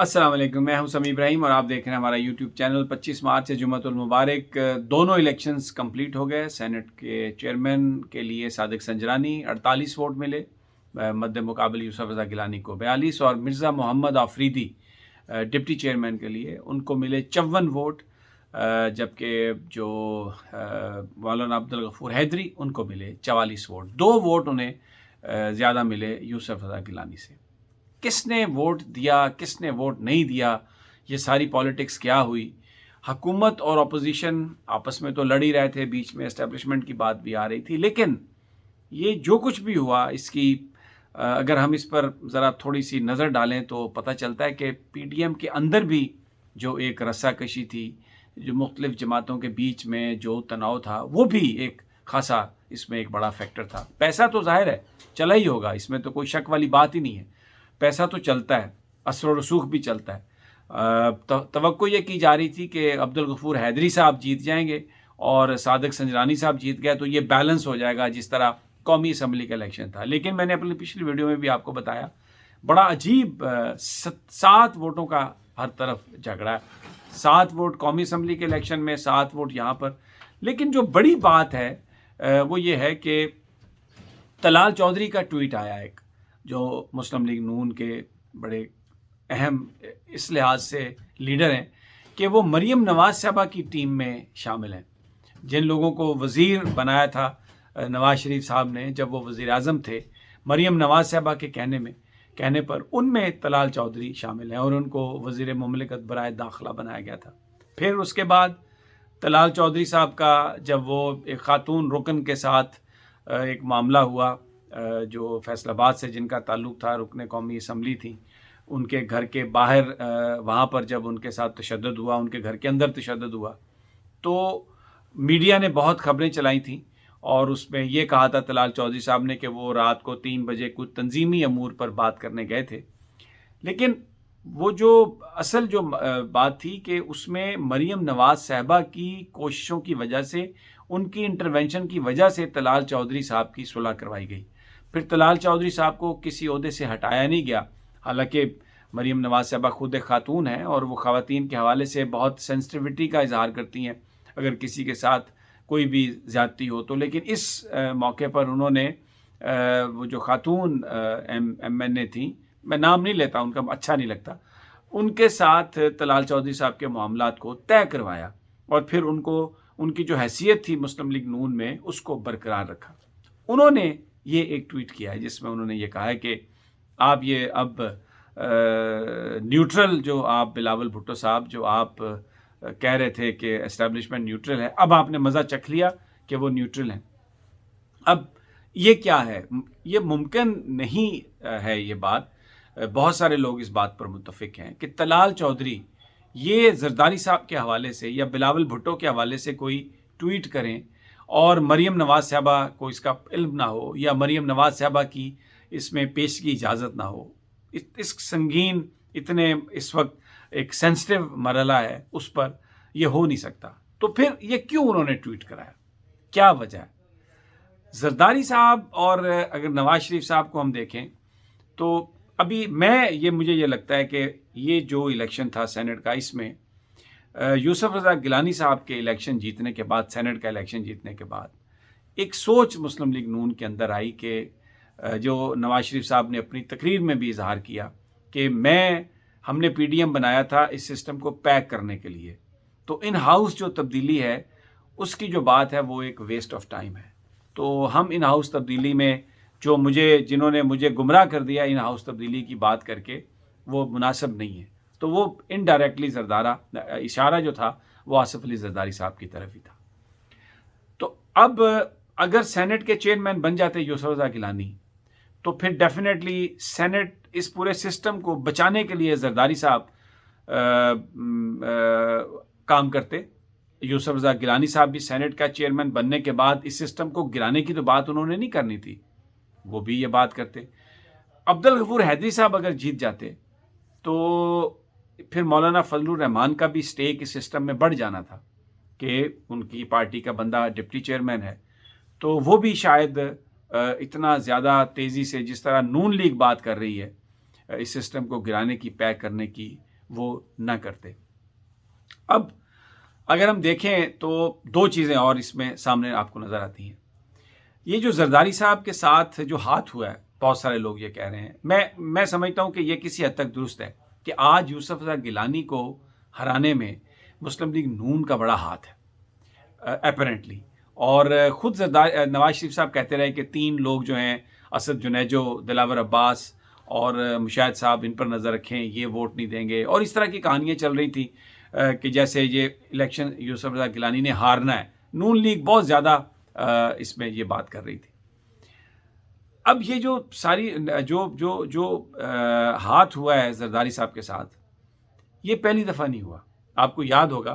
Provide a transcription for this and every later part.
अस्सलाम वालेकुम, मैं हूं समी इब्राहिम और आप देख रहे हैं हमारा यूट्यूब चैनल। 25 मार्च से जुम्मतुल मुबारक। दोनों इलेक्शंस कंप्लीट हो गए। सेनेट के चेयरमैन के लिए सादिक संजरानी 48 वोट मिले, मद्दे मुकाबले यूसुफ रज़ा गिलानी को 42, और मिर्ज़ा मोहम्मद आफरीदी डिप्टी चेयरमैन के लिए उनको मिले 54 वोट, जबकि जो मौलाना अब्दुल गफूर हैदरी उनको मिले 44 वोट। 2 वोट उन्हें ज़्यादा मिले यूसुफ रज़ा गिलानी से। किसने वोट दिया, किसने वोट नहीं दिया, ये सारी पॉलिटिक्स क्या हुई। हुकूमत और अपोजिशन आपस में तो लड़ ही रहे थे, बीच में एस्टेब्लिशमेंट की बात भी आ रही थी, लेकिन ये जो कुछ भी हुआ इसकी अगर हम इस पर ज़रा थोड़ी सी नज़र डालें तो पता चलता है कि पीडीएम के अंदर भी जो एक रस्साकशी थी, जो मुख्तलिफ जमातों के बीच में जो तनाव था, वो भी एक खासा इसमें एक बड़ा फैक्टर था। पैसा तो ज़ाहिर है चला ही होगा, इसमें तो कोई शक वाली बात ही नहीं है। पैसा तो चलता है, असर रसूख भी चलता है। तवक्को ये की जा रही थी कि अब्दुल गफूर हैदरी साहब जीत जाएंगे और सादिक संजरानी साहब जीत गए तो ये बैलेंस हो जाएगा, जिस तरह कौमी असम्बली का इलेक्शन था। लेकिन मैंने अपनी पिछली वीडियो में भी आपको बताया, बड़ा अजीब 7 वोटों का हर तरफ झगड़ा है। 7 वोट कौमी असम्बली के इलेक्शन में, 7 वोट यहाँ पर। लेकिन जो बड़ी बात है वो ये है कि तलाल चौधरी का ट्वीट आया एक, जो मुस्लिम लीग नून के बड़े अहम इस लिहाज से लीडर हैं कि वो मरीम नवाज़ साहबा की टीम में शामिल हैं। जिन लोगों को वज़ीर बनाया था नवाज़ शरीफ साहब ने जब वो वज़ीर आज़म थे, मरीम नवाज़ साहबा के कहने पर उनमें तलाल चौधरी शामिल हैं और उनको वज़ीर मुमलिकत बराए दाखिला बनाया गया था। फिर उसके बाद तलाल चौधरी साहब का जब वो एक ख़ातून रुकन के साथ एक मामला हुआ, जो फैसलाबाद से जिनका ताल्लुक़ था, रुकने कौमी असम्बली थी, उनके घर के बाहर वहाँ पर जब उनके साथ तशद्दुद हुआ, उनके घर के अंदर तशद्दुद हुआ, तो मीडिया ने बहुत ख़बरें चलाई थीं और उसमें ये कहा था तलाल चौधरी साहब ने कि वो रात को 3 बजे कुछ तंजीमी अमूर पर बात करने गए थे। लेकिन वो जो असल जो बात थी कि उसमें मरीम नवाज़ साहबा की कोशिशों की वजह से, उनकी इंटरवेंशन की वजह से तलाल चौधरी साहब की सुलह करवाई गई। फिर तलाल चौधरी साहब को किसी ओहदे से हटाया नहीं गया, हालांकि मरीम नवाज़ साहबा खुद एक खातून हैं और वो ख़वातीन के हवाले से बहुत सेंसिटिविटी का इजहार करती हैं अगर किसी के साथ कोई भी ज़्यादती हो तो। लेकिन इस मौके पर उन्होंने वो जो खातून MNA थी, मैं नाम नहीं लेता, उनका अच्छा नहीं लगता, उनके साथ तलाल चौधरी साहब के मामलात को तय करवाया और फिर उनको उनकी जो हैसियत थी मुस्लिम लीग नून में उसको बरकरार रखा। उन्होंने ये एक ट्वीट किया है जिसमें उन्होंने ये कहा है कि आप ये अब न्यूट्रल, जो आप बिलावल भुट्टो साहब जो आप कह रहे थे कि एस्टेब्लिशमेंट न्यूट्रल है, अब आपने मज़ा चख लिया कि वो न्यूट्रल हैं। अब ये क्या है, ये मुमकिन नहीं है ये बात। बहुत सारे लोग इस बात पर मुत्तफिक हैं कि तलाल चौधरी ये जरदारी साहब के हवाले से या बिलावल भुट्टो के हवाले से कोई ट्वीट करें और मरीम नवाज़ साहबा को इसका इल्म ना हो या मरीम नवाज़ साहबा की इसमें पेश की इजाज़त ना हो। इस संगीन, इतने इस वक्त एक सेंसिटिव मरहला है, उस पर यह हो नहीं सकता। तो फिर ये क्यों उन्होंने ट्वीट कराया, क्या वजह है? जरदारी साहब और अगर नवाज शरीफ साहब को हम देखें तो अभी मुझे ये लगता है कि ये जो इलेक्शन था सेनेट का, इसमें यूसुफ रज़ा गिलानी साहब के इलेक्शन जीतने के बाद, सेनेट का इलेक्शन जीतने के बाद एक सोच मुस्लिम लीग नून के अंदर आई कि जो नवाज शरीफ साहब ने अपनी तकरीर में भी इजहार किया कि हमने पीडीएम बनाया था इस सिस्टम को पैक करने के लिए, तो इन हाउस जो तब्दीली है उसकी जो बात है वो एक वेस्ट ऑफ टाइम है। तो हम इन हाउस तब्दीली में जिन्होंने मुझे गुमराह कर दिया इन हाउस तब्दीली की बात करके, वो मुनासिब नहीं है। तो वो इनडायरेक्टली इशारा जो था वो आसिफ अली जरदारी साहब की तरफ ही था। तो अब अगर सेनेट के चेयरमैन बन जाते यूसुफ रज़ा गिलानी, तो फिर डेफिनेटली सेनेट इस पूरे सिस्टम को बचाने के लिए जरदारी साहब काम करते। यूसुफ रज़ा गिलानी साहब भी सेनेट का चेयरमैन बनने के बाद इस सिस्टम को गिराने की तो बात उन्होंने नहीं करनी थी, वो भी ये बात करते। अब्दुल गफूर हैदरी साहब अगर जीत जाते तो फिर मौलाना फजलुर रहमान का भी स्टेक इस सिस्टम में बढ़ जाना था कि उनकी पार्टी का बंदा डिप्टी चेयरमैन है, तो वो भी शायद इतना ज़्यादा तेज़ी से, जिस तरह नून लीग बात कर रही है इस सिस्टम को गिराने की, पैक करने की, वो ना करते। अब अगर हम देखें तो दो चीज़ें और इसमें सामने आपको नज़र आती हैं। ये जो जरदारी साहब के साथ जो हाथ हुआ है, बहुत सारे लोग ये कह रहे हैं, मैं समझता हूँ कि ये किसी हद तक दुरुस्त है कि आज यूसुफ रज़ा गिलानी को हराने में मुस्लिम लीग नून का बड़ा हाथ है अपैरेंटली। और खुद नवाज शरीफ साहब कहते रहे कि 3 लोग जो हैं, असद जुनेजो, दिलावर अब्बास और मुशाहिद साहब, इन पर नज़र रखें, ये वोट नहीं देंगे। और इस तरह की कहानियाँ चल रही थी कि जैसे ये इलेक्शन यूसुफ रज़ा गिलानी ने हारना है। नून लीग बहुत ज़्यादा इसमें ये बात कर रही थी। अब ये जो सारी जो जो जो हाथ हुआ है जरदारी साहब के साथ, ये पहली दफ़ा नहीं हुआ। आपको याद होगा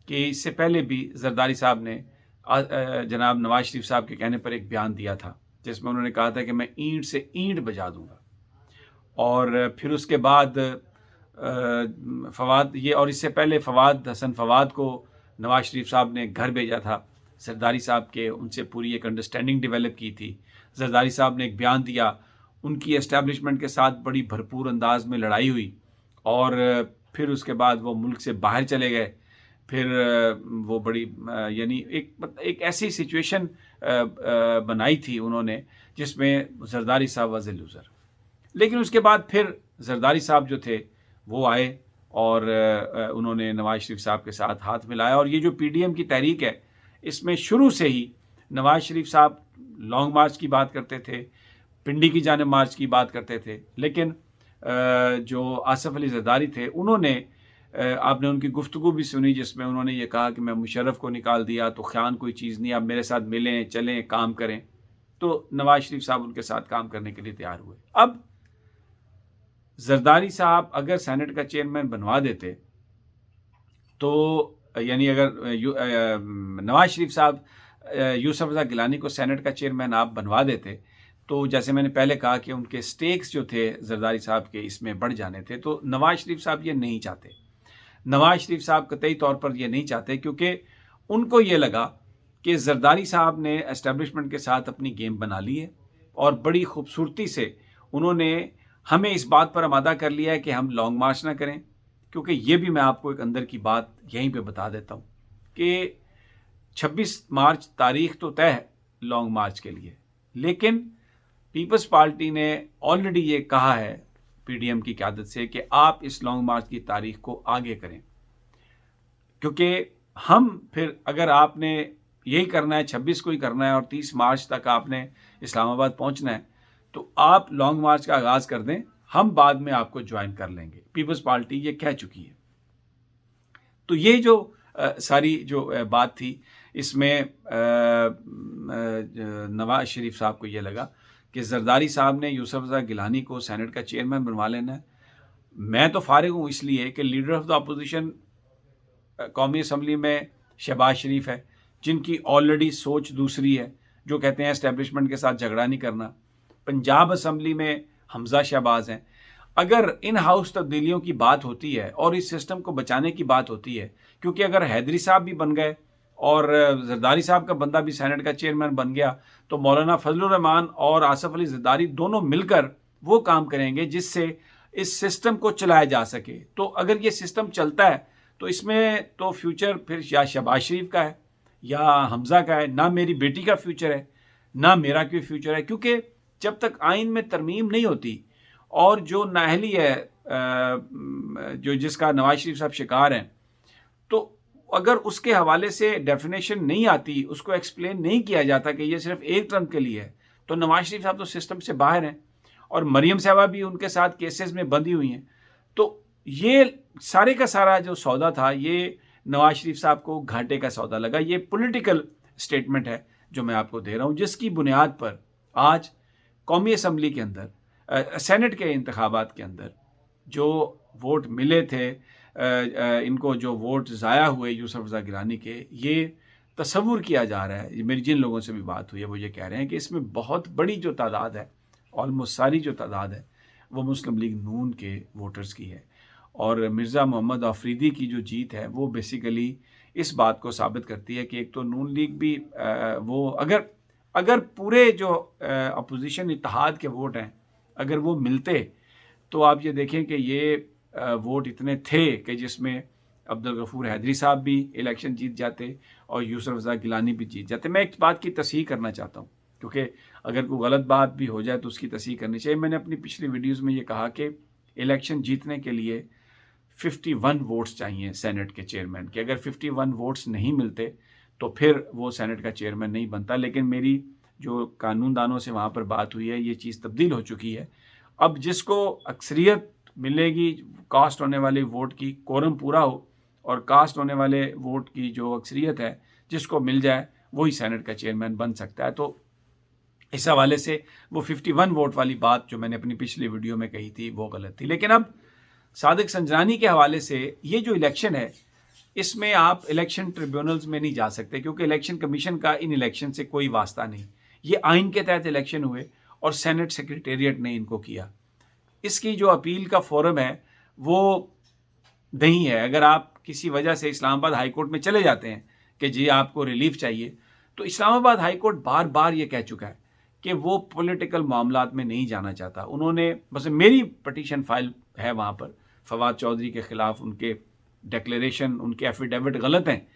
कि इससे पहले भी जरदारी साहब ने जनाब नवाज शरीफ साहब के कहने पर एक बयान दिया था, जिसमें उन्होंने कहा था कि मैं ईंट से ईंट बजा दूंगा। और फिर उसके बाद फवाद ये, और इससे पहले फवाद हसन फवाद को नवाज शरीफ साहब ने घर भेजा था जरदारी साहब के, उनसे पूरी एक अंडरस्टैंडिंग डेवलप की थी। जरदारी साहब ने एक बयान दिया, उनकी एस्टैब्लिशमेंट के साथ बड़ी भरपूर अंदाज में लड़ाई हुई और फिर उसके बाद वो मुल्क से बाहर चले गए। फिर वो बड़ी यानी एक ऐसी सिचुएशन बनाई थी उन्होंने जिसमें जरदारी साहब वाज ए लूज़र। लेकिन उसके बाद फिर जरदारी साहब जो थे वो आए और उन्होंने नवाज शरीफ साहब के साथ हाथ मिलाया। और ये जो पीडीएम की तहरीक है, इसमें शुरू से ही नवाज शरीफ साहब लॉन्ग मार्च की बात करते थे, पिंडी की जानिब मार्च की बात करते थे, लेकिन जो आसिफ अली जरदारी थे उन्होंने आपने उनकी गुफ्तगू भी सुनी जिसमें उन्होंने ये कहा कि मैं मुशर्रफ को निकाल दिया तो ख़्यान कोई चीज़ नहीं, आप मेरे साथ मिलें, चलें, काम करें। तो नवाज शरीफ साहब उनके साथ काम करने के लिए तैयार हुए। अब जरदारी साहब अगर सेनेट का चेयरमैन बनवा देते तो यानी अगर नवाज शरीफ साहब यूसुफ रज़ा गिलानी को सेनेट का चेयरमैन आप बनवा देते, तो जैसे मैंने पहले कहा कि उनके स्टेक्स जो थे जरदारी साहब के इसमें बढ़ जाने थे। तो नवाज शरीफ साहब ये नहीं चाहते। नवाज शरीफ साहब कतई तौर पर ये नहीं चाहते, क्योंकि उनको ये लगा कि जरदारी साहब ने एस्टेब्लिशमेंट के साथ अपनी गेम बना ली है और बड़ी खूबसूरती से उन्होंने हमें इस बात पर आमादा कर लिया है कि हम लॉन्ग मार्च ना करें। क्योंकि ये भी मैं आपको एक अंदर की बात यहीं पे बता देता हूँ कि 26 मार्च तारीख तो तय है लॉन्ग मार्च के लिए, लेकिन पीपल्स पार्टी ने ऑलरेडी ये कहा है पीडीएम की क़यादत से कि आप इस लॉन्ग मार्च की तारीख को आगे करें, क्योंकि हम फिर अगर आपने यही करना है, 26 को ही करना है और 30 मार्च तक आपने इस्लामाबाद पहुंचना है, तो आप लॉन्ग मार्च का आगाज़ कर दें, हम बाद में आपको ज्वाइन कर लेंगे। पीपल्स पार्टी ये कह चुकी है। तो ये जो सारी जो बात थी, इसमें नवाज शरीफ साहब को ये लगा कि जरदारी साहब ने यूसुफ रज़ा गिलानी को सेनेट का चेयरमैन बनवा लेना है। मैं तो फारिग हूँ इसलिए कि लीडर ऑफ द अपोजिशन कौमी असम्बली में शहबाज शरीफ है, जिनकी ऑलरेडी सोच दूसरी है, जो कहते हैं एस्टेब्लिशमेंट के साथ झगड़ा नहीं करना। पंजाब असम्बली में हमजा शहबाज हैं। अगर इन हाउस तब्दीलियों की बात होती है और इस सिस्टम को बचाने की बात होती है, क्योंकि अगर हैदरी साहब भी बन गए और जरदारी साहब का बंदा भी सेनेट का चेयरमैन बन गया, तो मौलाना फजलुर रहमान और आसिफ अली जरदारी दोनों मिलकर वो काम करेंगे जिससे इस सिस्टम को चलाया जा सके। तो अगर ये सिस्टम चलता है तो इसमें तो फ्यूचर फिर या शहबाज शरीफ का है या हमजा का है, ना मेरी बेटी का फ्यूचर है, ना मेरा कोई फ्यूचर है। क्योंकि जब तक आइन में तरमीम नहीं होती और जो नाअहली है जो जिसका नवाज शरीफ साहब शिकार हैं, तो अगर उसके हवाले से डेफिनेशन नहीं आती, उसको एक्सप्लेन नहीं किया जाता कि ये सिर्फ एक टर्म के लिए है, तो नवाज शरीफ साहब तो सिस्टम से बाहर हैं और मरियम साहबा भी उनके साथ केसेस में बंधी हुई हैं। तो ये सारे का सारा जो सौदा था, ये नवाज शरीफ साहब को घाटे का सौदा लगा। ये पॉलिटिकल स्टेटमेंट है जो मैं आपको दे रहा हूँ, जिसकी बुनियाद पर आज कौमी असम्बली के अंदर सेनेट के इंतखाबात के अंदर जो वोट मिले थे, इनको जो वोट ज़ाया हुए यूसुफ रज़ा गिलानी के, ये तसव्वुर किया जा रहा है। मेरी जिन लोगों से भी बात हुई है वो ये कह रहे हैं कि इसमें बहुत बड़ी जो तादाद है, ऑलमोस्ट सारी जो तादाद है, वो मुस्लिम लीग नून के वोटर्स की है। और मिर्ज़ा मोहम्मद आफरीदी की जो जीत है वो बेसिकली इस बात को साबित करती है कि एक तो नून लीग भी वो अगर पूरे जो अपोजिशन इत्तेहाद के वोट हैं अगर वो मिलते, तो आप ये देखें कि ये वोट इतने थे कि जिसमें अब्दुल गफूर हैदरी साहब भी इलेक्शन जीत जाते और यूसुफ रज़ा गिलानी भी जीत जाते। मैं एक बात की तस्हीह करना चाहता हूँ, क्योंकि अगर कोई गलत बात भी हो जाए तो उसकी तस्हीह करनी चाहिए। मैंने अपनी पिछली वीडियोज़ में ये कहा कि इलेक्शन जीतने के लिए 51 वोट्स चाहिए सेनेट के चेयरमैन के। अगर 51 वोट्स नहीं मिलते तो फिर वो सेनेट का चेयरमैन नहीं बनता। लेकिन मेरी जो कानूनदानों से वहाँ पर बात हुई है, ये चीज़ तब्दील हो चुकी है। अब जिसको अक्सरियत मिलेगी कास्ट होने वाले वोट की, कोरम पूरा हो और कास्ट होने वाले वोट की जो अक्सरियत है जिसको मिल जाए, वही सेनेट का चेयरमैन बन सकता है। तो इस हवाले से वो 51 वोट वाली बात जो मैंने अपनी पिछली वीडियो में कही थी वो गलत थी। लेकिन अब सादिक संजरानी के हवाले से ये जो इलेक्शन है, इसमें आप इलेक्शन ट्रिब्यूनल्स में नहीं जा सकते, क्योंकि इलेक्शन कमीशन का इन इलेक्शन से कोई वास्ता नहीं। ये आइन के तहत इलेक्शन हुए और सेनेट सेक्रेटेरिएट ने इनको किया। इसकी जो अपील का फोरम है वो नहीं है। अगर आप किसी वजह से इस्लामाबाद हाई कोर्ट में चले जाते हैं कि जी आपको रिलीफ चाहिए, तो इस्लामाबाद हाई कोर्ट बार बार ये कह चुका है कि वो पॉलिटिकल मामलात में नहीं जाना चाहता। उन्होंने बस मेरी पटिशन फाइल है वहाँ पर फवाद चौधरी के ख़िलाफ़, उनके डिक्लेरेशन, उनके एफिडेविट गलत हैं,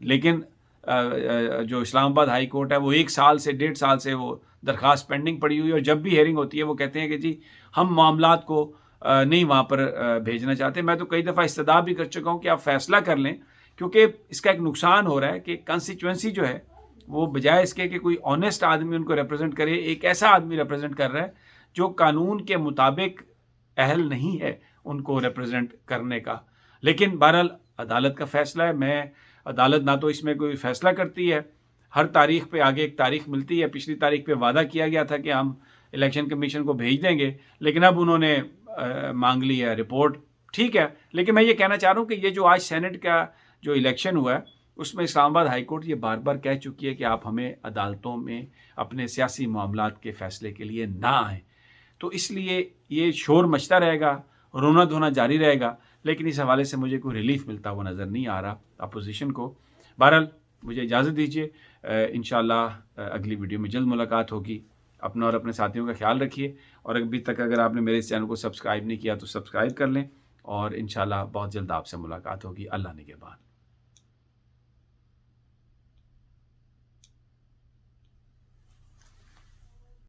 लेकिन जो इस्लामाबाद हाई कोर्ट है वो 1 साल से 1.5 साल से वो दरख्वास्त पेंडिंग पड़ी हुई है और जब भी हेयरिंग होती है वो कहते हैं कि जी हम मामलात को नहीं वहाँ पर भेजना चाहते। मैं तो कई दफ़ा इस्तदा भी कर चुका हूँ कि आप फ़ैसला कर लें, क्योंकि इसका एक नुकसान हो रहा है कि कंस्टिट्यूंसी जो है वो बजाय इसके कि कोई ऑनेस्ट आदमी उनको रिप्रेजेंट करे, एक ऐसा आदमी रिप्रेजेंट कर रहा है जो कानून के मुताबिक अहल नहीं है उनको रिप्रेजेंट करने का। लेकिन बहरहाल अदालत का फ़ैसला है। मैं अदालत ना तो इसमें कोई फ़ैसला करती है, हर तारीख पे आगे एक तारीख मिलती है। पिछली तारीख पे वादा किया गया था कि हम इलेक्शन कमीशन को भेज देंगे, लेकिन अब उन्होंने मांग ली है रिपोर्ट। ठीक है, लेकिन मैं ये कहना चाह रहा हूँ कि ये जो आज सेनेट का जो इलेक्शन हुआ है उसमें इस्लामाबाद हाई कोर्ट ये बार बार कह चुकी है कि आप हमें अदालतों में अपने सियासी मामलात के फ़ैसले के लिए ना आएँ। तो इसलिए ये शोर मचता रहेगा, रोना धोना जारी रहेगा, लेकिन इस हवाले से मुझे कोई रिलीफ मिलता हुआ नज़र नहीं आ रहा अपोजिशन को। बहरहाल मुझे इजाज़त दीजिए, इंशाअल्लाह अगली वीडियो में जल्द मुलाकात होगी। अपना और अपने साथियों का ख्याल रखिए और अभी तक अगर आपने मेरे इस चैनल को सब्सक्राइब नहीं किया तो सब्सक्राइब कर लें और इंशाअल्लाह बहुत जल्द आपसे मुलाकात होगी। अल्लाह निगहबान।